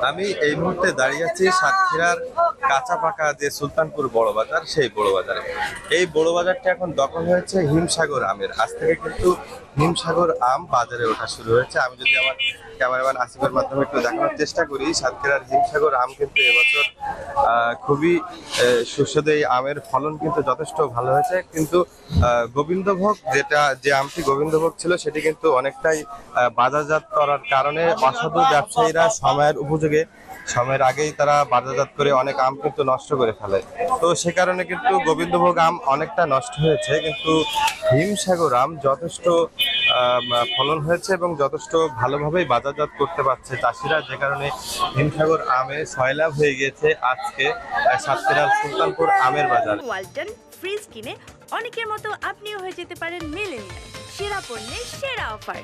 আমি এই মুহূর্তে দাঁড়িয়ে আছি সাতক্ষীরার কাঁচা পাকা যে সুলতানপুর বড় বাজার, সেই বড় বাজারে। এই বড় বাজারটা এখন দখল হয়েছে হিমসাগর আমের। আজ থেকে কিন্তু হিমসাগর আম বাজারে ওঠা শুরু হয়েছে। আমি যদি আমার ক্যামেরাম্যান আসিফের মাধ্যমে একটু দেখানোর চেষ্টা করি, সাতক্ষীরার হিমসাগর আম কিন্তু এবছর খুবই সুস্বাদু। এই আমের ফলন কিন্তু যথেষ্ট ভালো হয়েছে, কিন্তু গোবিন্দভোগ যে আমটি গোবিন্দভোগ ছিল সেটি কিন্তু অনেকটাই বাজারজাত করার কারণে অসাধু ব্যবসায়ীরা সময়ের আগেই তারা বাজারজাত করে অনেক আম কিন্তু নষ্ট করে ফেলে। তো সে কারণে কিন্তু গোবিন্দভোগ আম অনেকটা নষ্ট হয়েছে, কিন্তু হিমসাগর আম যথেষ্ট ফলন হয়েছে এবং যথেষ্ট ভালোভাবেই বাজারজাত করতে পারছে চাষিরা, যে কারণে হিমসাগর আমে সয়লাভ হয়ে গিয়েছে আজকে সাতক্ষীরার সুলতানপুর আমের বাজার। ওয়ালটন ফ্রিজ কিনে অনেকের মতো আপনিও হয়ে যেতে পারেন মিলেনিয়াল, সেরা পণ্যের সেরা অফার।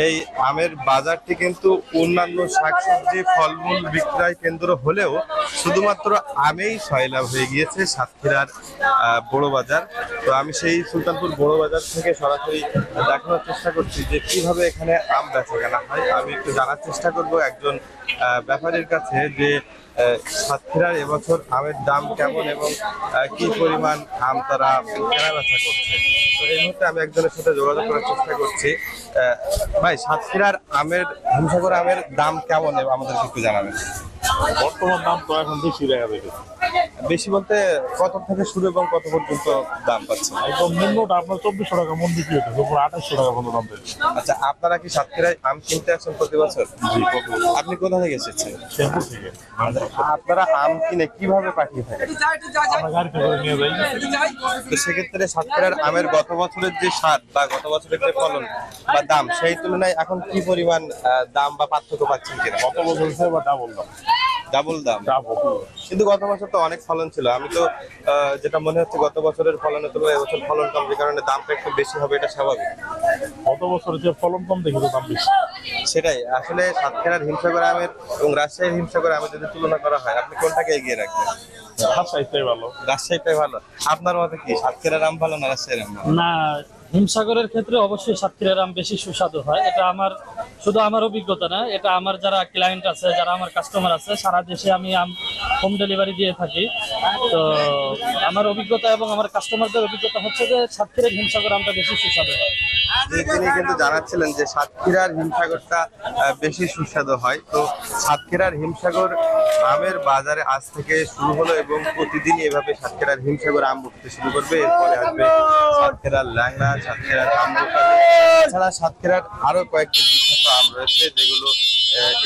এই আমের বাজারটি কিন্তু অন্যান্য শাকসবজি ফলমূল বিক্রয় কেন্দ্র হলেও শুধুমাত্র আমেই সয়লাভ হয়ে গিয়েছে সাতক্ষীরার বড় বাজার। তো আমি সেই সুলতানপুর বড় বাজার থেকে সরাসরি দেখানোর চেষ্টা করছি যে কিভাবে এখানে আম বেচা কেনা হয়। আমি একটু জানার চেষ্টা করব একজন ব্যাপারীর কাছে যে সাতক্ষীরার এবছর আমের দাম কেমন এবং কি পরিমাণ আম তারা কেনা বেচা করছে। তো এই মুহূর্তে আমি একজনের সাথে যোগাযোগ করার চেষ্টা করছি। ভাই, সাতক্ষীরার হিমসাগর আমের দাম কেমন আমাদেরকে একটু জানাবেন। বর্তমান দাম তো এখন বেশি দেখা যাবে। বেশি বলতে কত থেকে শুরু এবং কত পর্যন্ত দাম পাচ্ছে? একদম নিম্নটা আপনার 2400 টাকা মন বিক্রি হচ্ছে, উপর 2800 টাকা পর্যন্ত দাম পেয়েছে। আচ্ছা, আপনারা কি সাতক্ষীরায় আম কিনতে আসেন প্রতি বছর? জি, প্রতি বছর। আপনি কোথা থেকে এসেছেন? শেরপুর থেকে। আপনারা আম কিনে কিভাবে পাঠিয়ে থাকেন? আমরা গাড়িতে করে নিয়ে যাই। তো সেক্ষেত্রে সাতক্ষীরার আমের গত বছরের যে স্বাদ বা গত বছরের যে ফলন বা দাম, সেই তুলনায় এখন কি পরিমাণ দাম বা পার্থক্য পাচ্ছেন কিনা? গত বছর হিসেবে বা ডাবল দাম। ডাবল দাম। কিন্তু গত বছর তো অনেক ফলন ছিল। আমি তো যেটা মনে হচ্ছে গত বছরের ফলনের তুলনায় এবছর ফলন কম, যে কারণে দামটা একটু বেশি হবে, এটা স্বাভাবিক। গত বছরের যে ফলন কম দেখে তো দাম বেশি। সেটাই আসলে সাতক্ষীরার হিমসাগর আমের এবং রাজশাহীর হিমসাগর আমের যদি তুলনা করা হয়, আপনি কোনটাকে এগিয়ে রাখবেন? রাজশাহীটাই ভালো। রাজশাহীটাই ভালো। আপনার মতে কি সাতক্ষীরার আম ভালো না রাজশাহীর আম ভালো? না, হিমসাগরের ক্ষেত্রে অবশ্যই সাতক্ষীরার আম বেশি সুস্বাদু হয়। এটা শুধু আমার অভিজ্ঞতা না, এটা আমার যারা ক্লায়েন্ট আছে, যারা আমার কাস্টমার আছে, সারা দেশে আমি আম হোম ডেলিভারি দিয়ে থাকি। তো আমার অভিজ্ঞতা এবং আমার কাস্টমারদের অভিজ্ঞতা হচ্ছে যে সাতক্ষীরার হিমসাগর আমটা বেশি সুস্বাদু হয়। তিনি কিন্তু জানাচ্ছিলেন যে সাতক্ষীরার হিমসাগরটা বেশি সুস্বাদু হয়। তো সাতক্ষীরার হিমসাগর আমের বাজারে আজ থেকে শুরু হলো এবং প্রতিদিন এভাবে সাতক্ষীরার হিমসাগর আম উঠতে শুরু করবে। এরপরে আসবে সাতক্ষীরার ল্যাংড়া, সাতক্ষীরার আমরুপালি, এছাড়া সাতক্ষীরার আরো কয়েকটি বিখ্যাত আম রয়েছে যেগুলো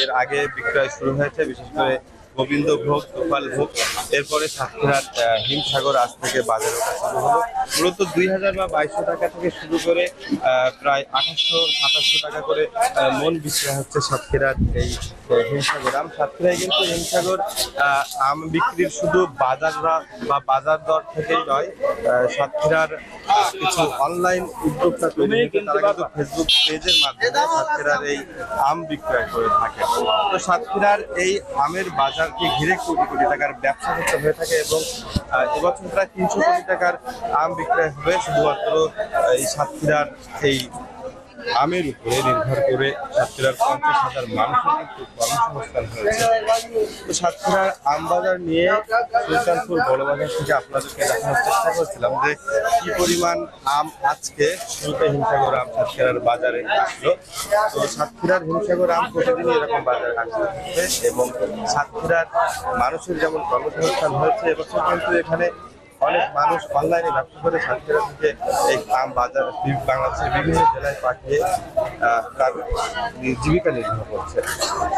এর আগে বিক্রয় শুরু হয়েছে, বিশেষ করে গোবিন্দভোগ, গোপালভোগ। এরপরে সাতক্ষীরার হিমসাগর আজ থেকে বাজারে ওঠা শুরু হলো। মূলত 2000 বা 2200 টাকা থেকে শুরু করে প্রায় 2800-2700 টাকা করে মন বিক্রি হচ্ছে সাতক্ষীরার এই হিমসাগর আম। সাতক্ষীরায় কিন্তু হিমসাগর আম বিক্রির শুধু বাজার দর থেকেই নয়, সাতক্ষীরার কিছু অনলাইন উদ্যোক্তা তৈরি হয়েছে, তারা কিন্তু ফেসবুক পেজের মাধ্যমে সাতক্ষীরার এই আম বিক্রয় করে থাকে। তো সাতক্ষীরার এই আমের বাজারকে ঘিরে কোটি কোটি টাকার ব্যবসা হয়ে থাকে এবং এবছর প্রায় 300 কোটি টাকার আম বিক্রয় হবে শুধুমাত্র এই সাতক্ষীরার এই আমের উপরে নির্ভর করে। সাতক্ষীরার 50,000 মানুষের কিন্তু কর্মসংস্থান হয়েছে। তো সাতক্ষীরার আম বাজার নিয়ে সুলতানপুর বড় বাজার থেকে আপনাদেরকে দেখানোর চেষ্টা করছিলাম যে কি পরিমাণ আম আজকে শুরুতে হিমসাগর আম সাতক্ষীরার বাজারে আসলো। তো সাতক্ষীরার হিমসাগর আম প্রতিদিনই এরকম বাজারে আসছে এবং সাতক্ষীরার মানুষের যেমন কর্মসংস্থান হয়েছে, এবছর কিন্তু এখানে অনেক মানুষ অনলাইনে ব্যবসা করে সাতক্ষীরা থেকে এই আম বাজার বাংলাদেশের বিভিন্ন জেলায় পাঠিয়ে তার জীবিকা নির্বাহ করছে।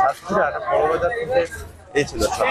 সাতক্ষীরার বড় বাজার থেকে এই ছিল সব।